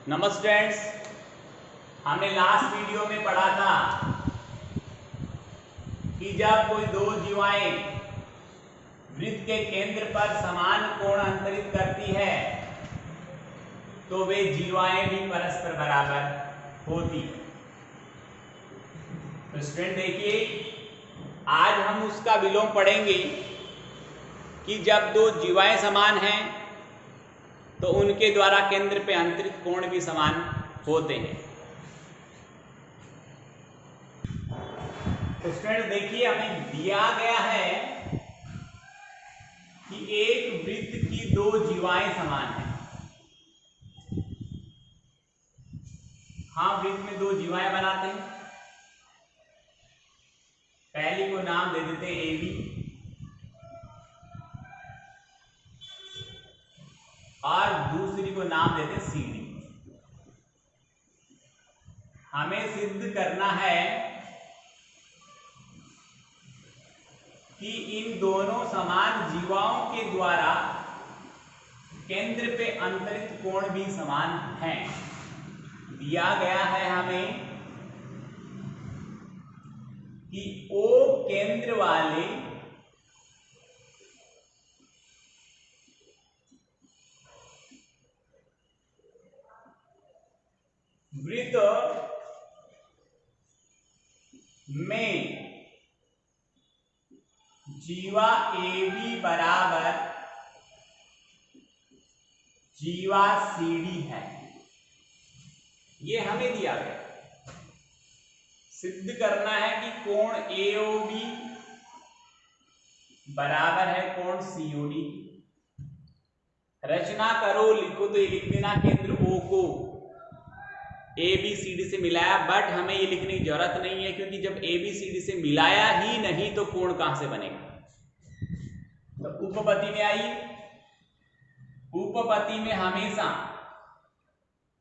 नमस्ते फ्रेंड्स, हमने last video में पढ़ा था कि जब कोई दो जीवाएं वृत्त के केंद्र पर समान कोण अंतरित करती है तो वे जीवाएं भी परस्पर बराबर होती है। तो स्टूडेंट देखिए, आज हम उसका विलोम पढ़ेंगे कि जब दो जीवाएं समान हैं तो उनके द्वारा केंद्र पे अंतरित कोण भी समान होते हैं। तो स्टूडेंट देखिए, हमें दिया गया है कि एक वृत्त की दो जीवाएं समान हैं। हाँ, वृत्त में दो जीवाएं बनाते हैं। पहली को नाम दे देते हैं AB और दूसरी को नाम देते हैं CD। हमें सिद्ध करना है कि इन दोनों समान जीवाओं के द्वारा केंद्र पे अंतरित कोण भी समान है। दिया गया है हमें कि O केंद्र वाले वृत्त में जीवा AB बराबर जीवा CD है। ये हमें दिया गया। सिद्ध करना है कि कोण AOB बराबर है कोण COD। रचना करो, लिखो तो ये लिख देना केंद्र O को ABCD से मिलाया, बट हमें ये लिखने की जरूरत नहीं है क्योंकि जब ABCD से मिलाया ही नहीं तो कोण कहां से बनेगा। तो उपपत्ति में आइए। उपपत्ति में हमेशा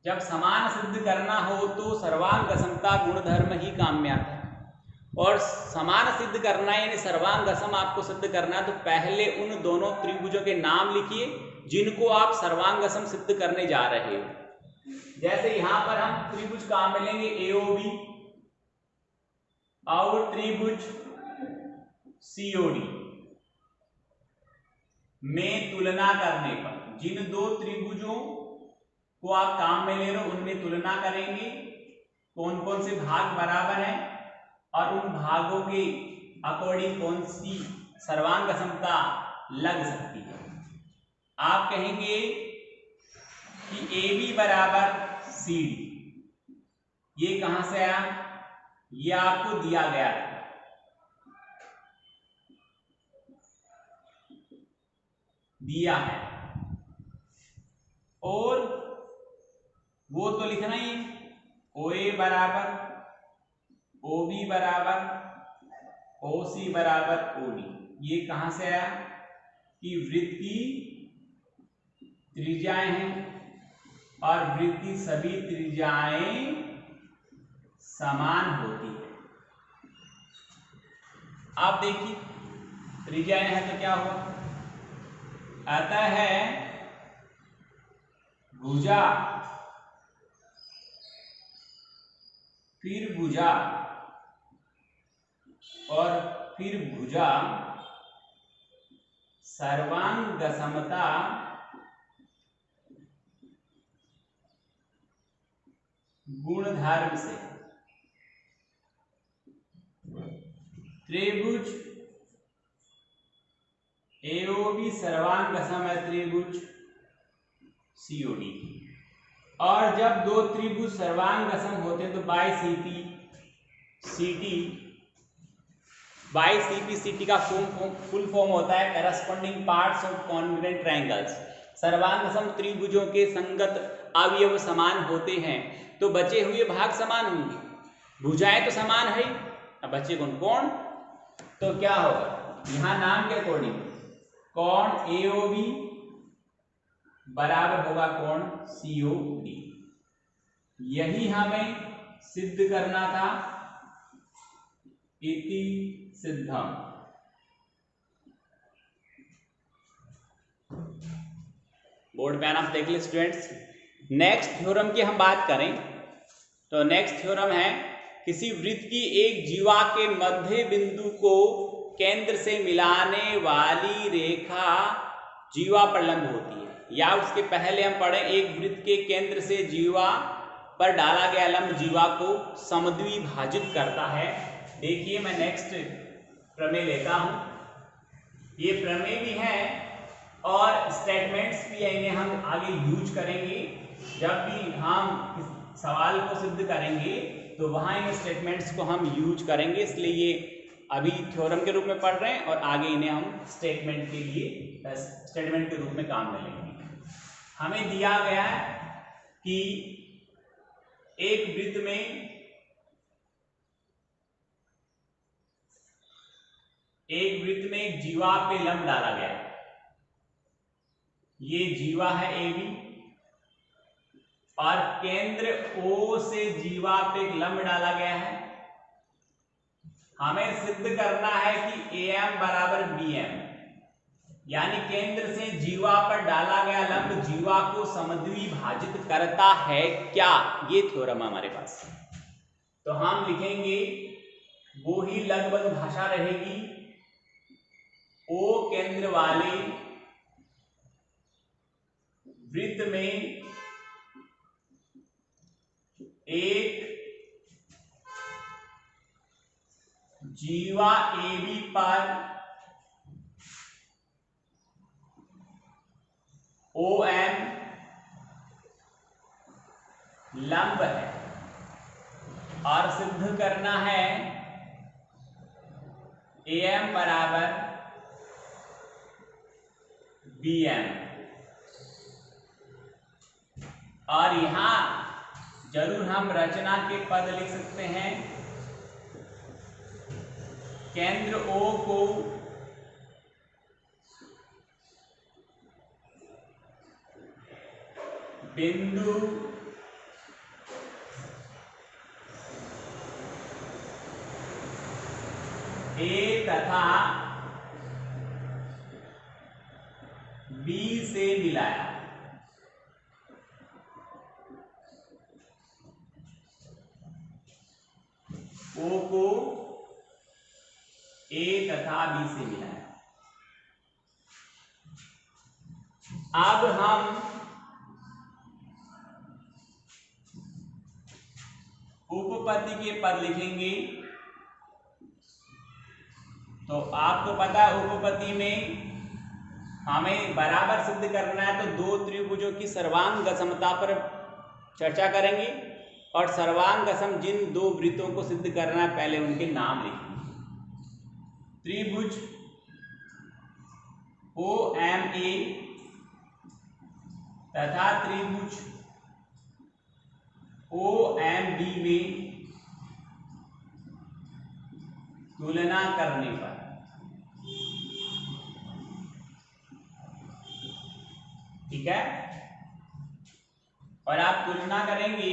जब समान सिद्ध करना हो तो सर्वांग समता गुणधर्म ही काम में आता है। और समान सिद्ध करना यानी सर्वांग सम आपको सिद्ध करना, तो पहले उन दोनों त्रिभुजों के नाम लिखिए जिनको आप सर्वांग सम सिद्ध करने जा रहे हो। जैसे यहां पर हम त्रिभुज काम में लेंगे AOB और त्रिभुज COD में तुलना करने पर जिन दो त्रिभुजों को आप काम में ले रहे हो उनमें तुलना करेंगे कौन कौन से भाग बराबर हैं और उन भागों के अकॉर्डिंग कौन सी सर्वांग समता लग सकती है। आप कहेंगे कि AB बराबर CD। ये कहां से आया? ये आपको दिया गया था। दिया है और वो तो लिखना ही OA बराबर OB बराबर OC बराबर OD। ये कहां से आया कि वृत्त की त्रिज्याएं हैं और वृत्त की सभी त्रिज्याएं समान होती है। आप देखिए, त्रिज्याएं हैं तो क्या हुआ? अतः है भुजा फिर भुजा और फिर भुजा सर्वांग समता गुणधर्म से त्रिभुज AOB सर्वांग सम है त्रिभुज COD। और जब दो त्रिभुज सर्वांग सम होते हैं तो बाई CP CT का फुल फॉर्म होता है corresponding parts of congruent triangles. सर्वांग सम त्रिभुजों के संगत अवयव समान होते हैं तो बचे हुए भाग समान होंगे। भुजाएं तो समान है, अब बचे कोण, तो क्या होगा? यहां नाम के अकॉर्डिंग कोण AOB बराबर होगा कोण COD। यही हमें सिद्ध करना था। इति सिद्धम। बोर्ड पे आप देख ले स्टूडेंट्स, नेक्स्ट थ्योरम की हम बात करें तो नेक्स्ट थ्योरम है किसी वृत्त की एक जीवा के मध्य बिंदु को केंद्र से मिलाने वाली रेखा जीवा पर लंब होती है, या उसके पहले हम पढ़े एक वृत्त के केंद्र से जीवा पर डाला गया लंब जीवा को समद्विभाजित करता है। देखिए मैं नेक्स्ट प्रमेय लेता हूं, ये प्रमेय भी है और स्टेटमेंट्स भी है, इन्हें हम आगे यूज करेंगे जब भी हम सवाल को सिद्ध करेंगे तो वहां इन स्टेटमेंट्स को हम यूज करेंगे, इसलिए ये अभी थ्योरम के रूप में पढ़ रहे हैं और आगे इन्हें हम स्टेटमेंट के रूप में काम में लेंगे। हमें दिया गया है कि एक वृत्त में एक जीवा पे लंब डाला गया है, ये जीवा है ए बी और केंद्र O से जीवा पे एक लंब डाला गया है। हमें सिद्ध करना है कि AM बराबर BM, यानी केंद्र से जीवा पर डाला गया लंब जीवा को समद्विभाजित करता है क्या, ये थ्योरम हमारे पास। तो हम लिखेंगे वो ही लगभग भाषा रहेगी, O केंद्र वाले वृत्त में एक जीवा AB पर OM लंब है और सिद्ध करना है AM बराबर BM। और यहां जरूर हम रचना के पद लिख सकते हैं, केंद्र O को बिंदु A तथा B से मिलाया। O को A तथा B से मिलाया। अब हम उपपत्ति के पद लिखेंगे। तो आपको पता है उपपत्ति में हमें बराबर सिद्ध करना है, तो दो त्रिभुजों की सर्वांग समता पर चर्चा करेंगे और सर्वांग सम जिन दो वृत्तों को सिद्ध करना है पहले उनके नाम लिखेंगे। त्रिभुज OMA तथा त्रिभुज OMB में तुलना करने पर ठीक है, और आप तुलना करेंगे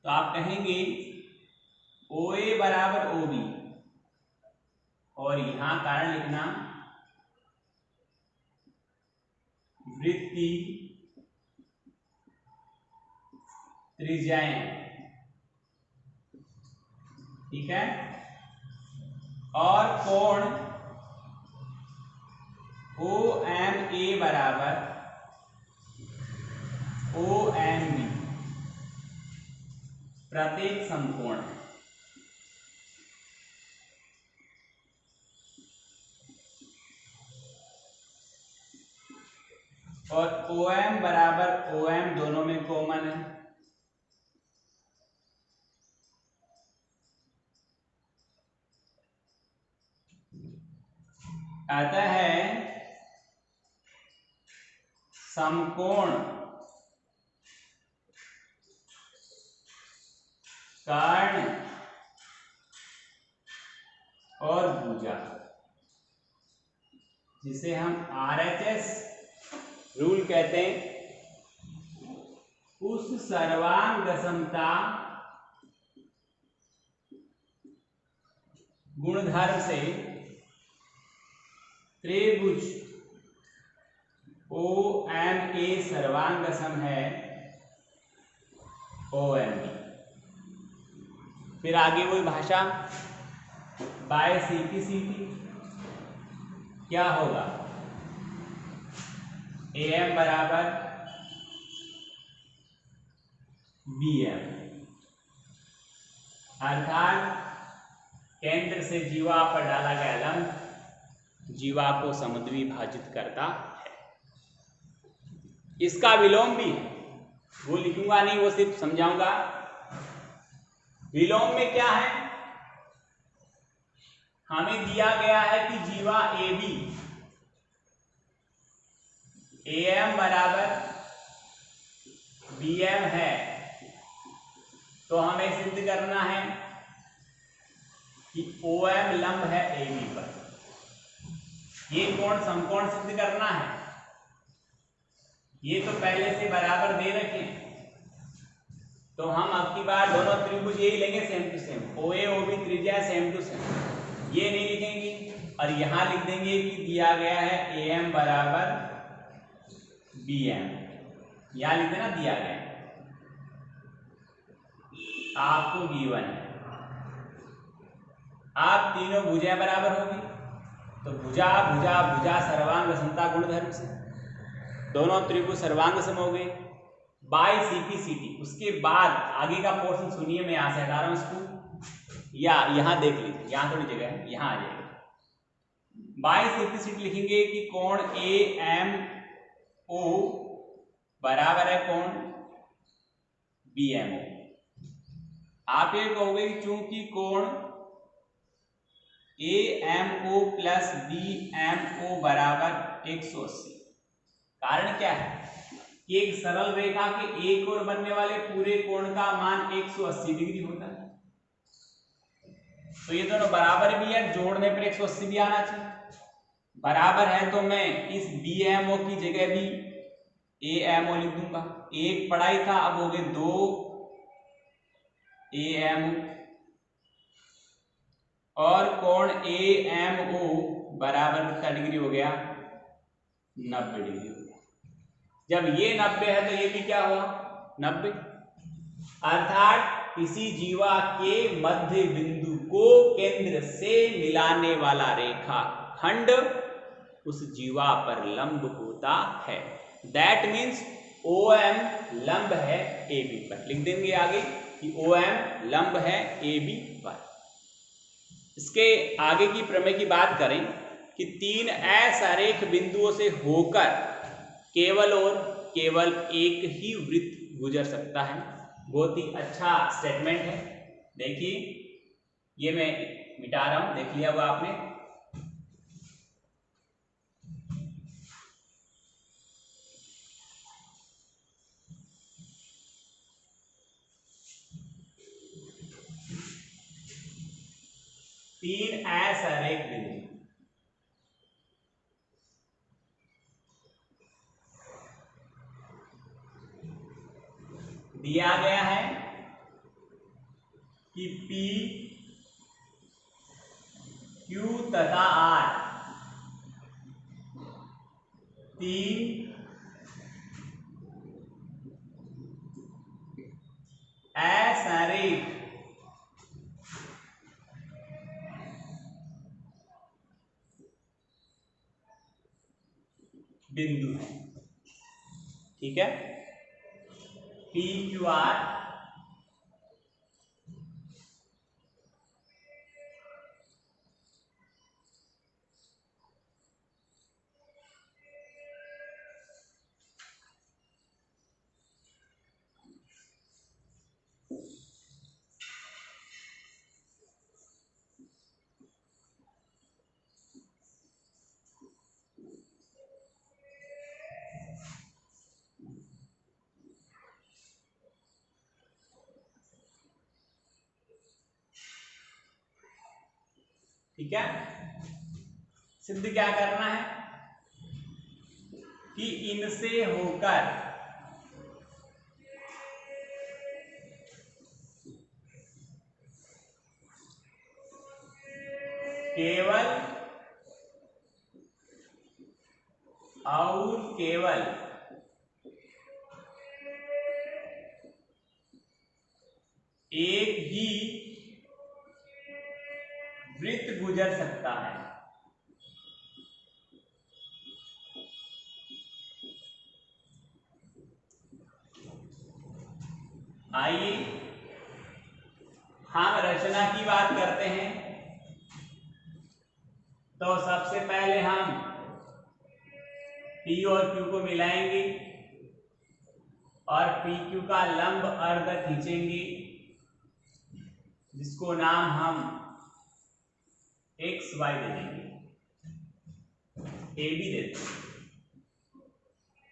तो आप कहेंगे OA बराबर OB और यहां कारण लिखना वृत्त की त्रिज्याएं, ठीक है, और कोण OMA बराबर OMB प्रत्येक समकोण है। और OM बराबर OM दोनों में कॉमन है। अतः समकोण कर्ण और भुजा, जिसे हम RHS रूल कहते हैं, उस सर्वांग समता गुणधर्म से त्रिभुज OMA सर्वांग सम है OMB। फिर आगे वही भाषा बाय CP क्या होगा, AM बराबर BM, अर्थात केंद्र से जीवा पर डाला गया लंब जीवा को समद्विभाजित करता है। इसका विलोम भी है, वो लिखूंगा नहीं, वो सिर्फ समझाऊंगा। विलोम में क्या है, हमें दिया गया है कि जीवा AB AM बराबर BM है, तो हमें सिद्ध करना है कि OM लंब है AB पर। ये कोण समकोण सिद्ध करना है। ये तो पहले से बराबर दे रखे हैं, तो हम अब की बार दोनों त्रिभुज यही लेंगे same to same, OA OB त्रिज्या सेम टू सेम, ये नहीं लिखेंगे और यहां लिख देंगे कि दिया गया है AM बराबर BM, यहां लिख देना दिया गया है, आपको गिवन है। आप तीनों भुजाएं बराबर होगी, तो भुजा भुजा भुजा सर्वांग समता गुणधर्म से दोनों त्रिभुज सर्वांग सम हो गए बाय CP। उसके बाद आगे का पोर्शन सुनिए, मैं यहां से हटा रहा हूं इसको, या यहां देख लीजिए, यहां थोड़ी जगह है, यहां आ जाएगा। बाय CP लिखेंगे कि कोण AMO बराबर है कोण BMO। आप ये कहोगे कि चूंकि कोण AMO प्लस BMO बराबर 180, कारण क्या है कि एक सरल रेखा के एक ओर बनने वाले पूरे कोण का मान 180 डिग्री होता है, तो ये दोनों बराबर भी है, जोड़ने पर 180 भी आना चाहिए। बराबर है तो मैं इस BMO की जगह भी AMO लिख दूंगा, एक पढ़ाई था, अब हो गए 2 AMO, और कोण AMO बराबर कितना डिग्री हो गया, 90 डिग्री हो गया। जब ये 90 है तो ये भी क्या हुआ 90, अर्थात किसी जीवा के मध्य बिंदु को केंद्र से मिलाने वाला रेखा खंड उस जीवा पर लंब होता है। दैट मीन्स OM लंब है AB पर, लिख देंगे आगे कि OM लंब है AB पर। इसके आगे की प्रमेय की बात करें कि 3 असरेख बिंदुओं से होकर केवल और केवल एक ही वृत्त गुजर सकता है। बहुत ही अच्छा स्टेटमेंट है, देखिए ये मैं मिटा रहा हूं, देख लिया वो आपने। तीन असरेख बिंदु दिया गया है कि P, Q तथा R तीन असरेख बिंदु है, ठीक है। P, Q, R ठीक है। सिद्ध क्या करना है कि इनसे होकर केवल और केवल एक ही वृत्त गुजर सकता है। आइए हम रचना की बात करते हैं। तो सबसे पहले हम P और Q को मिलाएंगे और PQ का लंब अर्ध खींचेंगे, जिसको नाम हम XY दे देंगे, AB देते हैं।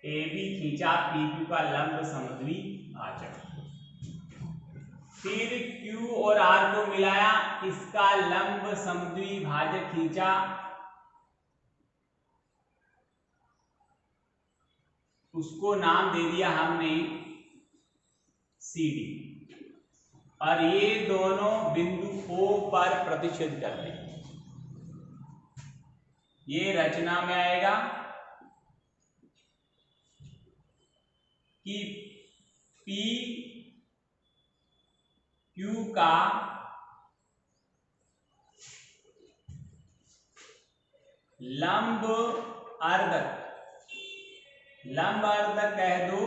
AB खींचा PQ का लंब समद्वि भाजक। फिर Q और R को मिलाया, इसका लंब समद्वि भाजक खींचा, उसको नाम दे दिया हमने CD। और ये दोनों बिंदु O पर प्रतिच्छेद करते हैं। ये रचना में आएगा कि P Q का लंब अर्धक, लंब अर्धक कह दो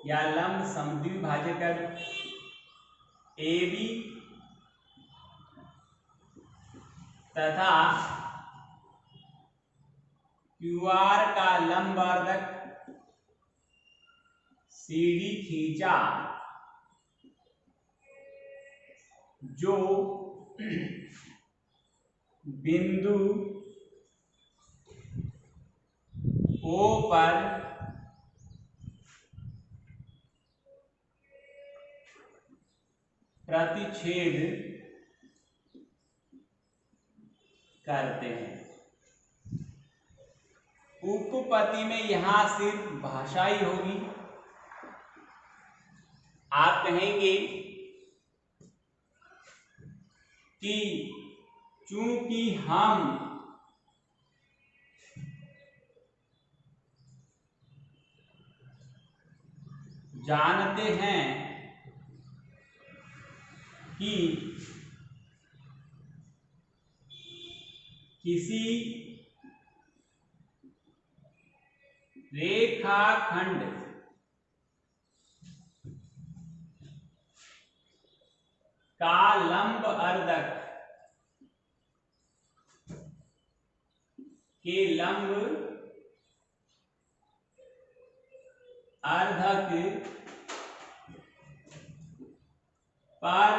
या लंब समद्वि भाजक कह दो, AB तथा QR का लंब अर्धक CD खींचा, जो बिंदु O पर प्रतिच्छेद करते हैं। उपपत्ति में यहां सिर्फ भाषा ही होगी। आप कहेंगे कि चूंकि हम जानते हैं कि किसी रेखाखंड का लंब अर्धक के लंब अर्धक पर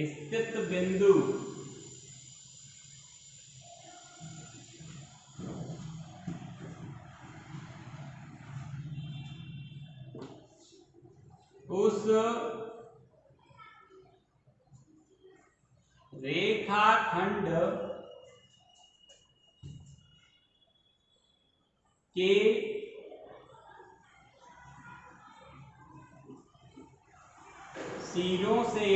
स्थित बिंदु उस रेखाखंड के सिरों से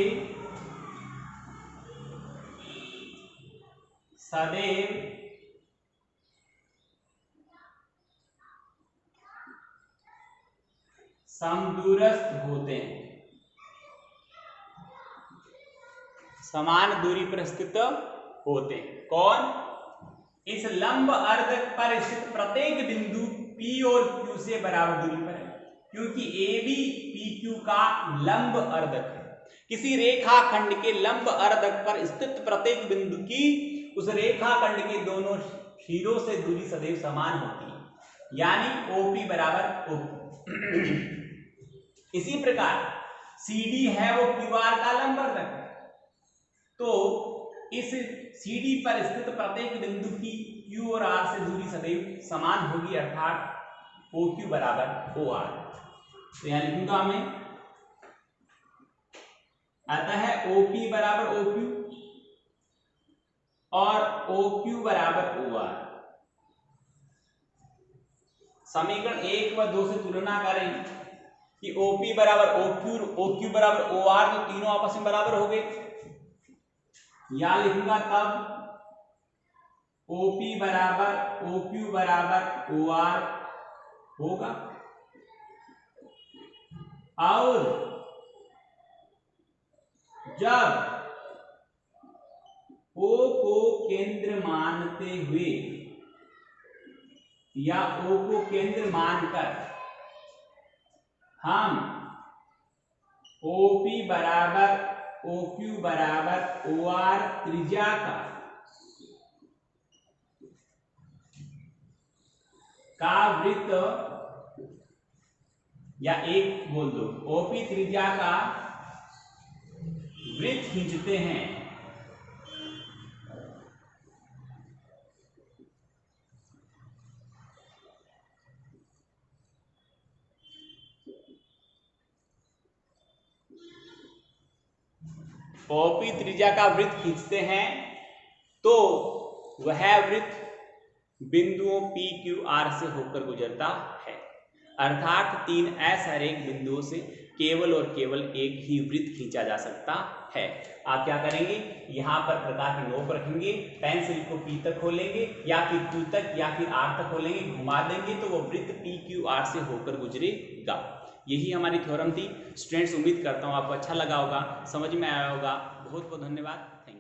सदैव समदूरस्थ होते हैं, समान दूरी पर स्थित होते हैं। कौन? इस लंब अर्धक पर स्थित प्रत्येक बिंदु P और Q से बराबर दूरी पर है, क्योंकि AB PQ का लंब अर्धक है। किसी रेखाखंड के लंब अर्धक पर स्थित प्रत्येक बिंदु की उस रेखाखंड के दोनों सिरों से दूरी सदैव समान होती है, यानी OP बराबर OQ। इसी प्रकार CD है वो QR का लंब अर्धक है, तो इस CD पर स्थित प्रत्येक बिंदु की Q और R से दूरी सदैव समान होगी, अर्थात OQ बराबर OR। तो यहां लिखूंगा मैं, अतः OP बराबर OQ और OQ बराबर OR। समीकरण 1 व 2 से तुलना करें कि OP बराबर OQ बराबर OR, तो तीनों आपस में बराबर हो गए। यहां लिखूंगा तब OP बराबर OQ बराबर OR होगा। और जब O को केंद्र मानते हुए या O को केंद्र मानकर हम OP बराबर OQ बराबर OR त्रिज्या का वृत्त, या एक बोल दो, OP त्रिज्या का वृत्त खींचते हैं OP त्रिज्या का वृत्त खींचते हैं तो वह वृत्त बिंदुओं P Q R से होकर गुजरता है। अर्थात 3S हर एक बिंदुओं से केवल और केवल एक ही वृत्त खींचा जा सकता है। आप क्या करेंगे, यहाँ पर प्रकार की नोक रखेंगे, पेंसिल को P तक खोलेंगे या फिर Q तक या फिर R तक खोलेंगे, घुमा देंगे तो वो वृत्त P Q R से होकर गुजरेगा। यही हमारी थ्योरम थी। स्टूडेंट्स, उम्मीद करता हूँ आपको अच्छा लगा होगा, समझ में आया होगा। बहुत बहुत धन्यवाद। Thank you.